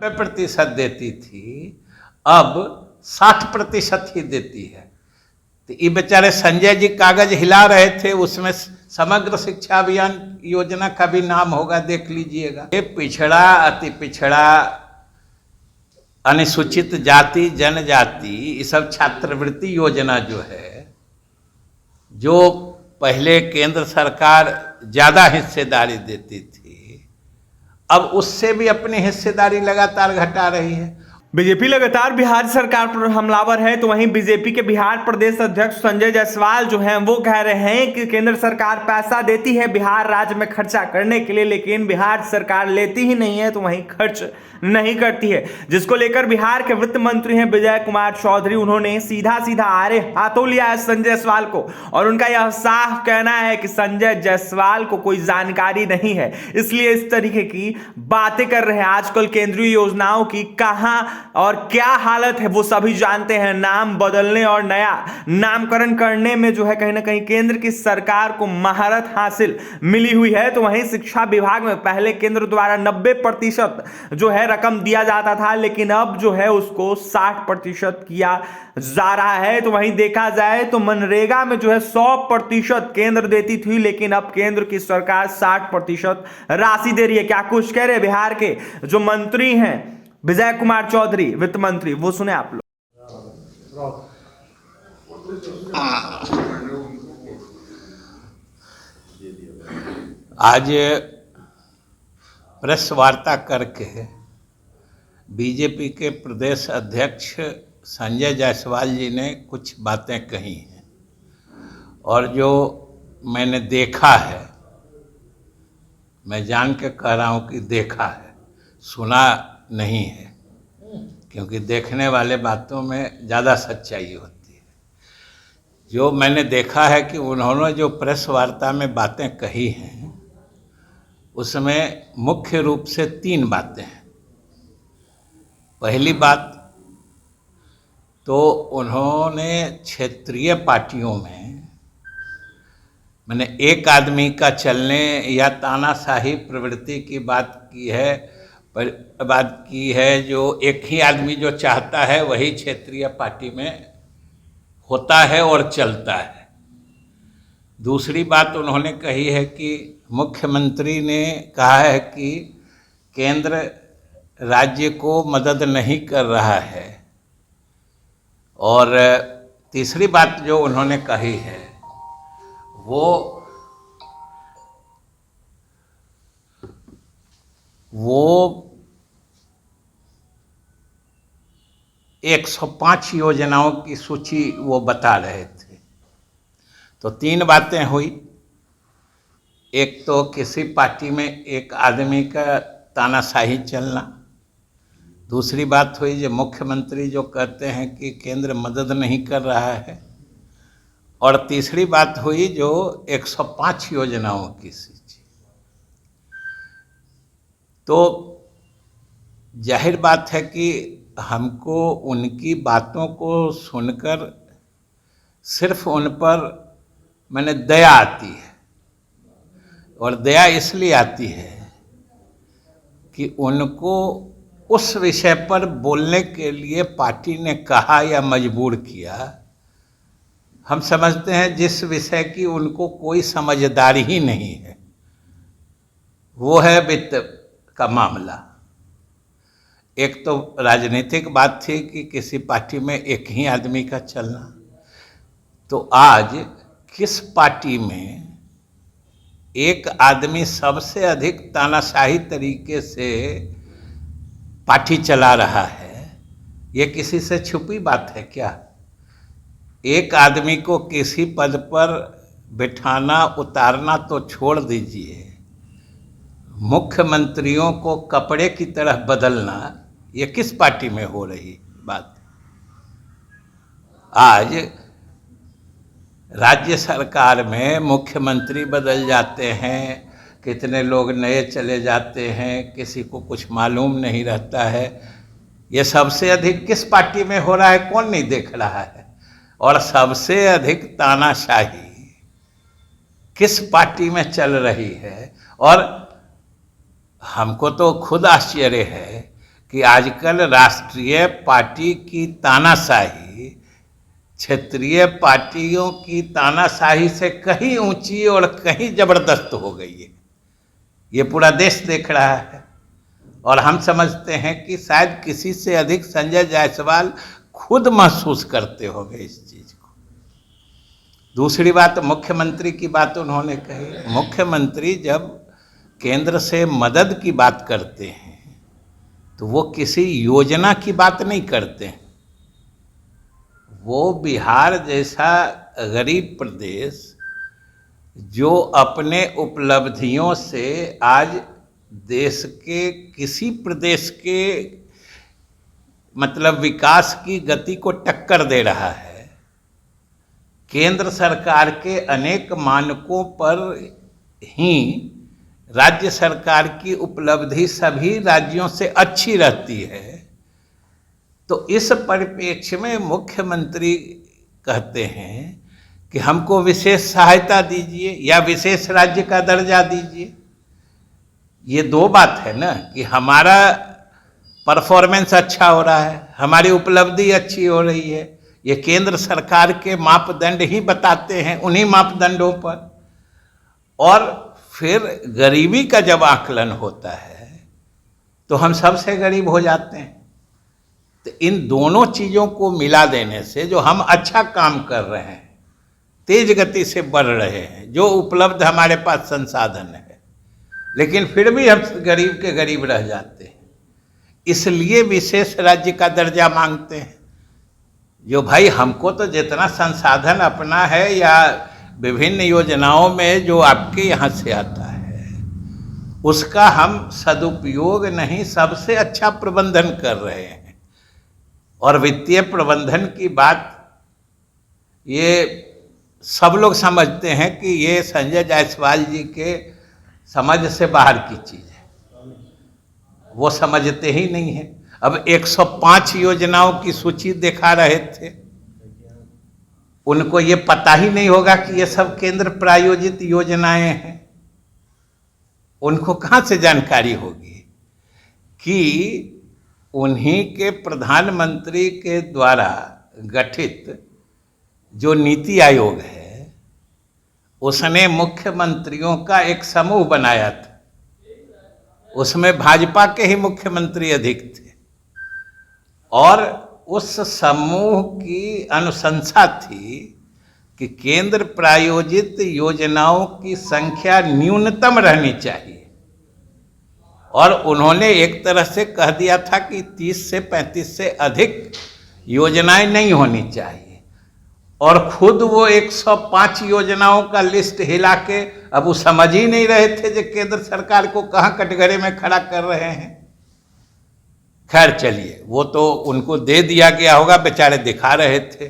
90% देती थी, अब 60% ही देती है। तो ये बेचारे संजय जी कागज हिला रहे थे, उसमें समग्र शिक्षा अभियान योजना का भी नाम होगा, देख लीजिएगा। ये पिछड़ा, अति पिछड़ा, अनुसूचित जाति जनजाति, ये सब छात्रवृत्ति योजना जो है, जो पहले केंद्र सरकार ज्यादा हिस्सेदारी देती थी, अब उससे भी अपनी हिस्सेदारी लगातार घटा रही है। बीजेपी लगातार बिहार सरकार पर हमलावर है, तो वहीं बीजेपी के बिहार प्रदेश अध्यक्ष संजय जायसवाल जो हैं वो कह रहे हैं कि केंद्र सरकार पैसा देती है बिहार राज्य में खर्चा करने के लिए, लेकिन बिहार सरकार लेती ही नहीं है, तो वहीं खर्च नहीं करती है। जिसको लेकर बिहार के वित्त मंत्री हैं विजय कुमार चौधरी, उन्होंने सीधा सीधा आड़े हाथों लिया है संजय जायसवाल को, और उनका यह साफ कहना है कि संजय जायसवाल को कोई जानकारी नहीं है, इसलिए इस तरीके की बातें कर रहे हैं। आजकल केंद्रीय योजनाओं की कहां और क्या हालत है वो सभी जानते हैं। नाम बदलने और नया नामकरण करने में जो है कहीं ना कहीं केंद्र की सरकार को महारत हासिल मिली हुई है। तो वहीं शिक्षा विभाग में पहले केंद्र द्वारा 90% जो है रकम दिया जाता था, लेकिन अब जो है उसको 60% किया जा रहा है। तो वहीं देखा जाए तो मनरेगा में जो है 100% केंद्र देती थी, लेकिन अब केंद्र की सरकार 60% राशि दे रही है। क्या कुछ कह रहे बिहार के जो मंत्री हैं विजय कुमार चौधरी वित्त मंत्री, वो सुने आप लोग। आज प्रेस वार्ता करके बीजेपी के प्रदेश अध्यक्ष संजय जायसवाल जी ने कुछ बातें कही हैं, और जो मैंने देखा है, मैं जान के कह रहा हूं कि देखा है, सुना नहीं है, क्योंकि देखने वाले बातों में ज़्यादा सच्चाई होती है। जो मैंने देखा है कि उन्होंने जो प्रेस वार्ता में बातें कही हैं, उसमें मुख्य रूप से 3 बातें हैं। पहली बात तो उन्होंने क्षेत्रीय पार्टियों में मैंने एक आदमी का चलने या तानाशाही प्रवृत्ति की बात की है, जो एक ही आदमी जो चाहता है वही क्षेत्रीय पार्टी में होता है और चलता है। दूसरी बात उन्होंने कही है कि मुख्यमंत्री ने कहा है कि केंद्र राज्य को मदद नहीं कर रहा है, और तीसरी बात जो उन्होंने कही है वो 105 योजनाओं की सूची वो बता रहे थे। तो 3 बातें हुई। एक तो किसी पार्टी में एक आदमी का तानाशाही चलना, दूसरी बात हुई जो मुख्यमंत्री जो कहते हैं कि केंद्र मदद नहीं कर रहा है, और तीसरी बात हुई जो 105 योजनाओं की सूची। तो जाहिर बात है कि हमको उनकी बातों को सुनकर सिर्फ उन पर मैंने दया आती है, और दया इसलिए आती है कि उनको उस विषय पर बोलने के लिए पार्टी ने कहा या मजबूर किया। हम समझते हैं जिस विषय की उनको कोई समझदारी ही नहीं है, वो है वित्त का मामला। एक तो राजनीतिक बात थी कि किसी पार्टी में एक ही आदमी का चलना, तो आज किस पार्टी में एक आदमी सबसे अधिक तानाशाही तरीके से पार्टी चला रहा है, ये किसी से छुपी बात है क्या? एक आदमी को किसी पद पर बिठाना उतारना तो छोड़ दीजिए, मुख्यमंत्रियों को कपड़े की तरह बदलना, ये किस पार्टी में हो रही बात? आज राज्य सरकार में मुख्यमंत्री बदल जाते हैं, कितने लोग नए चले जाते हैं, किसी को कुछ मालूम नहीं रहता है। ये सबसे अधिक किस पार्टी में हो रहा है, कौन नहीं देख रहा है? और सबसे अधिक तानाशाही किस पार्टी में चल रही है? और हमको तो खुद आश्चर्य है कि आजकल राष्ट्रीय पार्टी की तानाशाही क्षेत्रीय पार्टियों की तानाशाही से कहीं ऊंची और कहीं जबरदस्त हो गई है। ये पूरा देश देख रहा है और हम समझते हैं कि शायद किसी से अधिक संजय जायसवाल खुद महसूस करते होंगे इस चीज को। दूसरी बात, मुख्यमंत्री की बात उन्होंने कही। मुख्यमंत्री जब केंद्र से मदद की बात करते हैं तो वो किसी योजना की बात नहीं करते हैं। वो बिहार जैसा गरीब प्रदेश जो अपने उपलब्धियों से आज देश के किसी प्रदेश के मतलब विकास की गति को टक्कर दे रहा है, केंद्र सरकार के अनेक मानकों पर ही राज्य सरकार की उपलब्धि सभी राज्यों से अच्छी रहती है। तो इस परिप्रेक्ष्य में मुख्यमंत्री कहते हैं कि हमको विशेष सहायता दीजिए या विशेष राज्य का दर्जा दीजिए। ये दो बात है ना कि हमारा परफॉर्मेंस अच्छा हो रहा है, हमारी उपलब्धि अच्छी हो रही है, ये केंद्र सरकार के मापदंड ही बताते हैं, उन्हीं मापदंडों पर। और फिर गरीबी का जब आकलन होता है तो हम सबसे गरीब हो जाते हैं। तो इन दोनों चीज़ों को मिला देने से जो हम अच्छा काम कर रहे हैं, तेज गति से बढ़ रहे हैं, जो उपलब्ध हमारे पास संसाधन है, लेकिन फिर भी हम गरीब के गरीब रह जाते हैं, इसलिए विशेष राज्य का दर्जा मांगते हैं। जो भाई हमको तो जितना संसाधन अपना है या विभिन्न योजनाओं में जो आपके यहाँ से आता है उसका हम सदुपयोग नहीं, सबसे अच्छा प्रबंधन कर रहे हैं। और वित्तीय प्रबंधन की बात ये सब लोग समझते हैं कि ये संजय जायसवाल जी के समझ से बाहर की चीज़ है, वो समझते ही नहीं है। अब 105 योजनाओं की सूची दिखा रहे थे, उनको ये पता ही नहीं होगा कि ये सब केंद्र प्रायोजित योजनाएं हैं। उनको कहाँ से जानकारी होगी कि उन्हीं के प्रधानमंत्री के द्वारा गठित जो नीति आयोग है उसने मुख्यमंत्रियों का एक समूह बनाया था, उसमें भाजपा के ही मुख्यमंत्री अधिक थे और उस समूह की अनुशंसा थी कि केंद्र प्रायोजित योजनाओं की संख्या न्यूनतम रहनी चाहिए। और उन्होंने एक तरह से कह दिया था कि 30 से 35 से अधिक योजनाएं नहीं होनी चाहिए। और खुद वो 105 योजनाओं का लिस्ट हिला के अब वो समझ ही नहीं रहे थे कि केंद्र सरकार को कहाँ कटघरे में खड़ा कर रहे हैं। खैर चलिए, वो तो उनको दे दिया गया होगा, बेचारे दिखा रहे थे।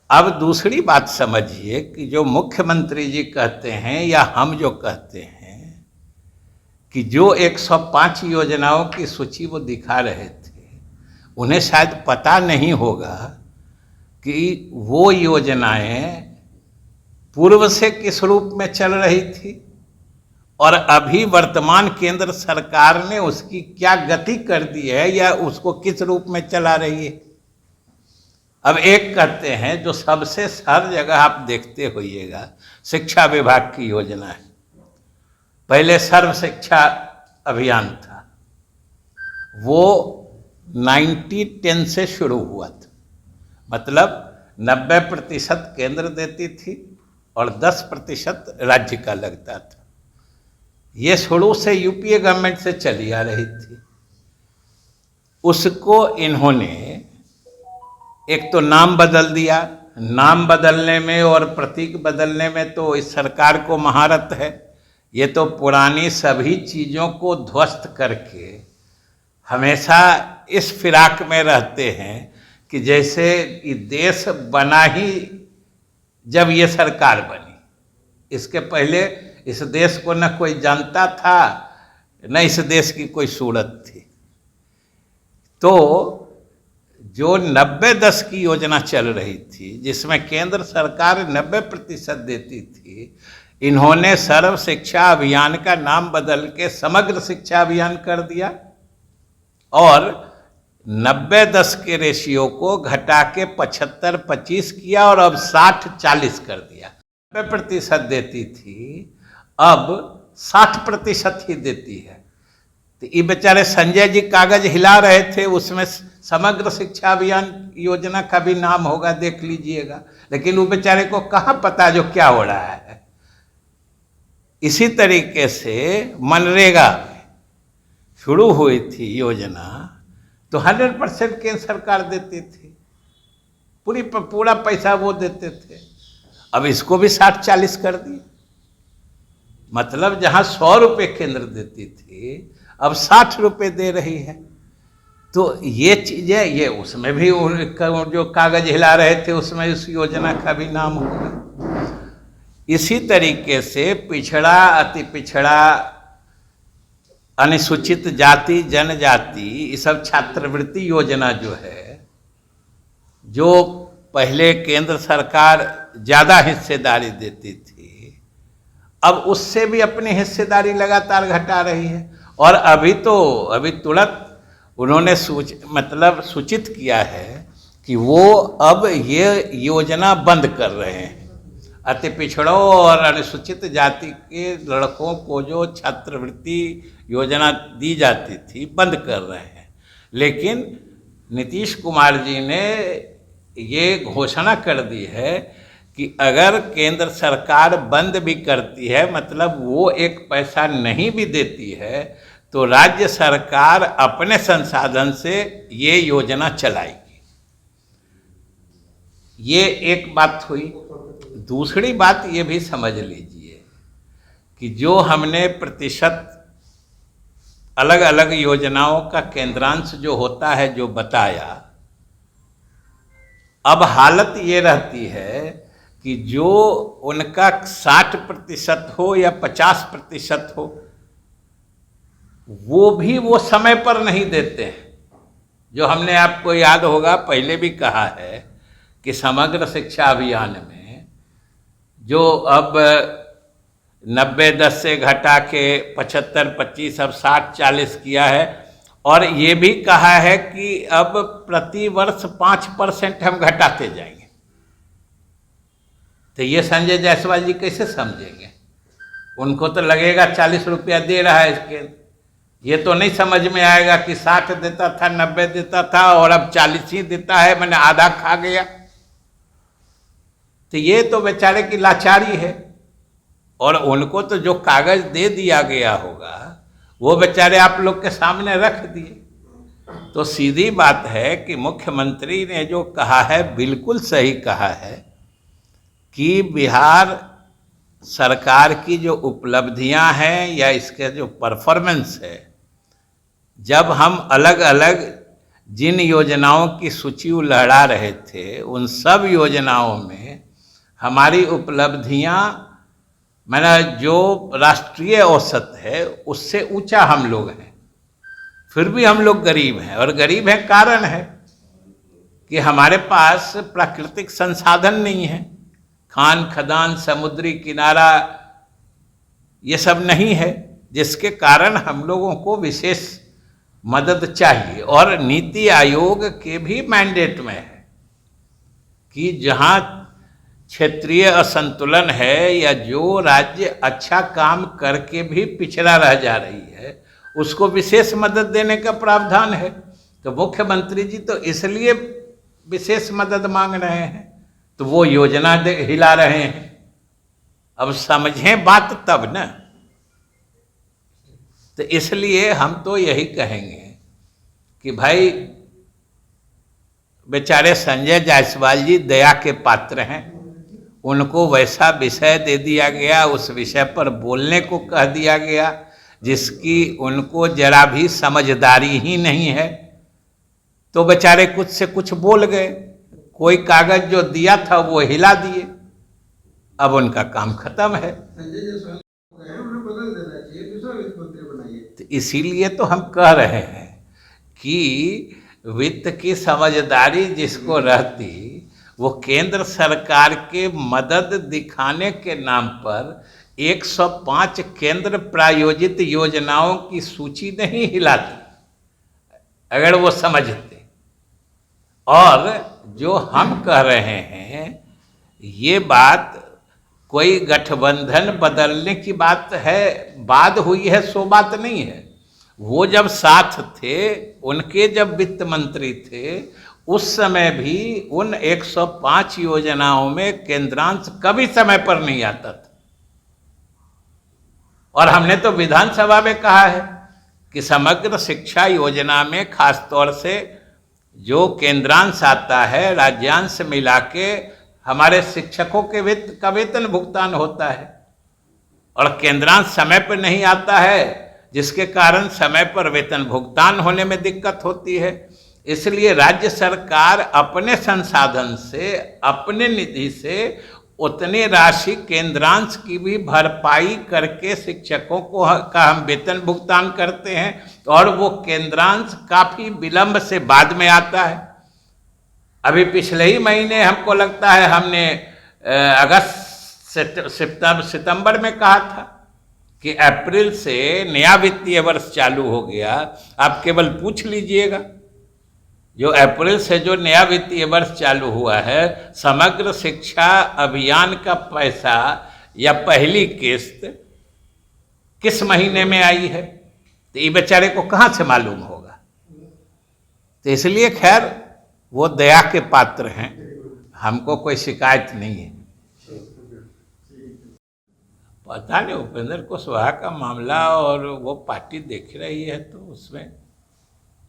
अब दूसरी बात समझिए कि जो मुख्यमंत्री जी कहते हैं या हम जो कहते हैं कि जो 105 योजनाओं की सूची वो दिखा रहे थे, उन्हें शायद पता नहीं होगा कि वो योजनाएं पूर्व से किस रूप में चल रही थी और अभी वर्तमान केंद्र सरकार ने उसकी क्या गति कर दी है या उसको किस रूप में चला रही है। अब एक कहते हैं जो सबसे हर जगह आप देखते होइएगा, शिक्षा विभाग की योजना है। पहले सर्व शिक्षा अभियान था, वो 90-10 से शुरू हुआ था, मतलब 90% केंद्र देती थी और 10% राज्य का लगता था। ये शुरू से यूपीए गवर्नमेंट से चली आ रही थी। उसको इन्होंने एक तो नाम बदल दिया, नाम बदलने में और प्रतीक बदलने में तो इस सरकार को महारत है। ये तो पुरानी सभी चीज़ों को ध्वस्त करके हमेशा इस फिराक में रहते हैं कि जैसे कि देश बना ही जब ये सरकार बनी, इसके पहले इस देश को न कोई जानता था न इस देश की कोई सूरत थी। तो जो 90-10 की योजना चल रही थी जिसमें केंद्र सरकार 90% देती थी, इन्होंने सर्व शिक्षा अभियान का नाम बदल के समग्र शिक्षा अभियान कर दिया और 90-10 के रेशियो को घटा के 75-25 किया और अब 60-40 कर दिया। 90% देती थी, अब 60% ही देती है। तो ये बेचारे संजय जी कागज हिला रहे थे, उसमें समग्र शिक्षा अभियान योजना का भी नाम होगा, देख लीजिएगा, लेकिन वो बेचारे को कहाँ पता जो क्या हो रहा है। इसी तरीके से मनरेगा में शुरू हुई थी योजना, तो 100% केंद्र सरकार देती थी, पूरा पैसा वो देते थे। अब इसको भी 60-40 कर दिए, मतलब जहां 100 रुपये केंद्र देती थी अब 60 रुपये दे रही है। तो ये चीजें, ये उसमें भी जो कागज हिला रहे थे उसमें इस योजना का भी नाम होगा। इसी तरीके से पिछड़ा, अति पिछड़ा, अनुसूचित जाति, जनजाति, ये सब छात्रवृत्ति योजना जो है, जो पहले केंद्र सरकार ज़्यादा हिस्सेदारी देती थी, अब उससे भी अपनी हिस्सेदारी लगातार घटा रही है। और अभी तुरंत उन्होंने सूचित किया है कि वो अब ये योजना बंद कर रहे हैं। अति पिछड़ों और अनुसूचित जाति के लड़कों को जो छात्रवृत्ति योजना दी जाती थी बंद कर रहे हैं। लेकिन नीतीश कुमार जी ने ये घोषणा कर दी है कि अगर केंद्र सरकार बंद भी करती है, मतलब वो एक पैसा नहीं भी देती है, तो राज्य सरकार अपने संसाधन से ये योजना चलाएगी। ये एक बात हुई। दूसरी बात ये भी समझ लीजिए कि जो हमने प्रतिशत अलग अलग योजनाओं का केंद्रांश जो होता है जो बताया, अब हालत ये रहती है कि जो उनका 60% हो या 50% हो, वो भी वो समय पर नहीं देते हैं। जो हमने आपको याद होगा पहले भी कहा है कि समग्र शिक्षा अभियान में जो अब 90-10 से घटा के 75-25 अब 60-40 किया है, और ये भी कहा है कि अब प्रति वर्ष 5% हम घटाते जाएंगे। तो ये संजय जायसवाल जी कैसे समझेंगे? उनको तो लगेगा 40 रुपया दे रहा है इसके, ये तो नहीं समझ में आएगा कि 60 देता था, 90 देता था और अब 40 ही देता है, मैंने आधा खा गया। तो ये तो बेचारे की लाचारी है। और उनको तो जो कागज दे दिया गया होगा वो बेचारे आप लोग के सामने रख दिए। तो सीधी बात है कि मुख्यमंत्री ने जो कहा है बिल्कुल सही कहा है कि बिहार सरकार की जो उपलब्धियां हैं या इसके जो परफॉर्मेंस है, जब हम अलग अलग जिन योजनाओं की सूची लहरा रहे थे उन सब योजनाओं में हमारी उपलब्धियां, मैंने जो राष्ट्रीय औसत है उससे ऊंचा हम लोग हैं। फिर भी हम लोग गरीब हैं, और गरीब हैं कारण है कि हमारे पास प्राकृतिक संसाधन नहीं है, खान खदान, समुद्री किनारा, ये सब नहीं है, जिसके कारण हम लोगों को विशेष मदद चाहिए। और नीति आयोग के भी मैंडेट में है कि जहाँ क्षेत्रीय असंतुलन है या जो राज्य अच्छा काम करके भी पिछड़ा रह जा रही है उसको विशेष मदद देने का प्रावधान है। तो मुख्यमंत्री जी तो इसलिए विशेष मदद मांग रहे हैं, तो वो योजना हिला रहे हैं। अब समझें बात तब न। तो इसलिए हम तो यही कहेंगे कि भाई बेचारे संजय जायसवाल जी दया के पात्र हैं, उनको वैसा विषय दे दिया गया, उस विषय पर बोलने को कह दिया गया जिसकी उनको जरा भी समझदारी ही नहीं है, तो बेचारे कुछ से कुछ बोल गए। कोई कागज जो दिया था वो हिला दिए, अब उनका काम खत्म है। तो इसीलिए तो हम कह रहे हैं कि वित्त की समझदारी जिसको रहती, वो केंद्र सरकार के मदद दिखाने के नाम पर 105 केंद्र प्रायोजित योजनाओं की सूची नहीं हिलाती। अगर वो समझते। और जो हम कह रहे हैं ये बात कोई गठबंधन बदलने की बात है, बात हुई है सो बात नहीं है। वो जब साथ थे, उनके जब वित्त मंत्री थे, उस समय भी उन 105 योजनाओं में केंद्रांश कभी समय पर नहीं आता था। और हमने तो विधानसभा में कहा है कि समग्र शिक्षा योजना में खासतौर से जो केंद्रांश आता है, राज्यांश मिला के हमारे शिक्षकों के वेतन भुगतान होता है। और केंद्रांश समय पर नहीं आता है, जिसके कारण समय पर वेतन भुगतान होने में दिक्कत होती है। इसलिए राज्य सरकार अपने संसाधन से, अपने निधि से उतनी राशि केंद्रांश की भी भरपाई करके शिक्षकों को का हम वेतन भुगतान करते हैं। और वो केंद्रांश काफी विलंब से बाद में आता है। अभी पिछले ही महीने हमको लगता है हमने अगस्त सितंबर में कहा था कि अप्रैल से नया वित्तीय वर्ष चालू हो गया। आप केवल पूछ लीजिएगा, जो अप्रैल से जो नया वित्तीय वर्ष चालू हुआ है, समग्र शिक्षा अभियान का पैसा या पहली किस्त किस महीने में आई है, तो ये बेचारे को कहाँ से मालूम होगा। तो इसलिए खैर वो दया के पात्र हैं, हमको कोई शिकायत नहीं है। पता नहीं उपेंद्र कुशवाहा का मामला और वो पार्टी देख रही है, तो उसमें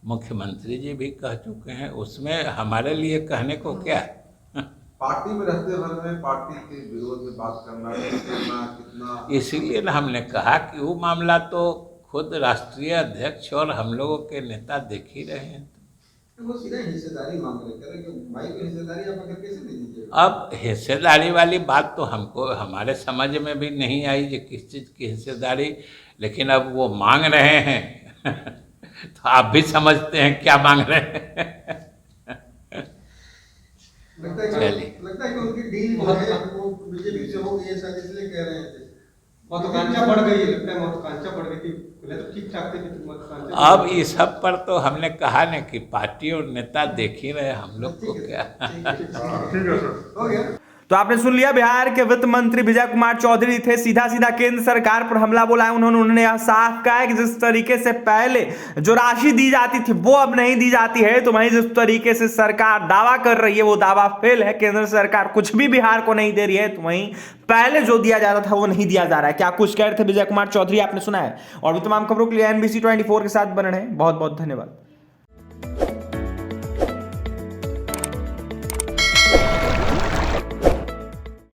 मुख्यमंत्री जी भी कह चुके हैं, उसमें हमारे लिए कहने को क्या है। पार्टी में रहते भर में पार्टी के विरोध में बात करना कितना, इसीलिए ना हमने कहा कि वो मामला तो खुद राष्ट्रीय अध्यक्ष और हम लोगों के नेता देख ही रहे हैं। वो सीधा हिस्सेदारी मांग रहे हैं कि भाई को हिस्सेदारी आप अगर कैसे दे दीजिए। अब हिस्सेदारी वाली बात तो हमको हमारे समझ में भी नहीं आई कि किस चीज़ की हिस्सेदारी, लेकिन अब वो मांग रहे हैं तो आप भी समझते हैं क्या मांग रहे हैं। लगता है कि उनकी डील जो है वो बीजेपी से हो गई है, शायद इसलिए कह रहे हैं। महत्वाकांक्षा बढ़ गई, लगता है महत्वाकांक्षा बढ़ गई थी, पहले तो ठीक ठाक थे कि महत्वाकांक्षा। अब इस सब पर तो हमने कहा ना कि पार्टी और नेता देख ही रहे, हम लोग को क्या। ठीक है सर, हो गया। तो आपने सुन लिया, बिहार के वित्त मंत्री विजय कुमार चौधरी थे, सीधा सीधा केंद्र सरकार पर हमला बोला है उन्होंने यह साफ कहा है कि जिस तरीके से पहले जो राशि दी जाती थी वो अब नहीं दी जाती है। तो वहीं जिस तरीके से सरकार दावा कर रही है वो दावा फेल है, केंद्र सरकार कुछ भी बिहार को नहीं दे रही है। तो वहीं पहले जो दिया जाता था वो नहीं दिया जा रहा है। क्या कुछ कह रहे थे विजय कुमार चौधरी, आपने सुना है। और भी तमाम खबरों के लिए NBC 24 के साथ बने रहें। बहुत बहुत धन्यवाद।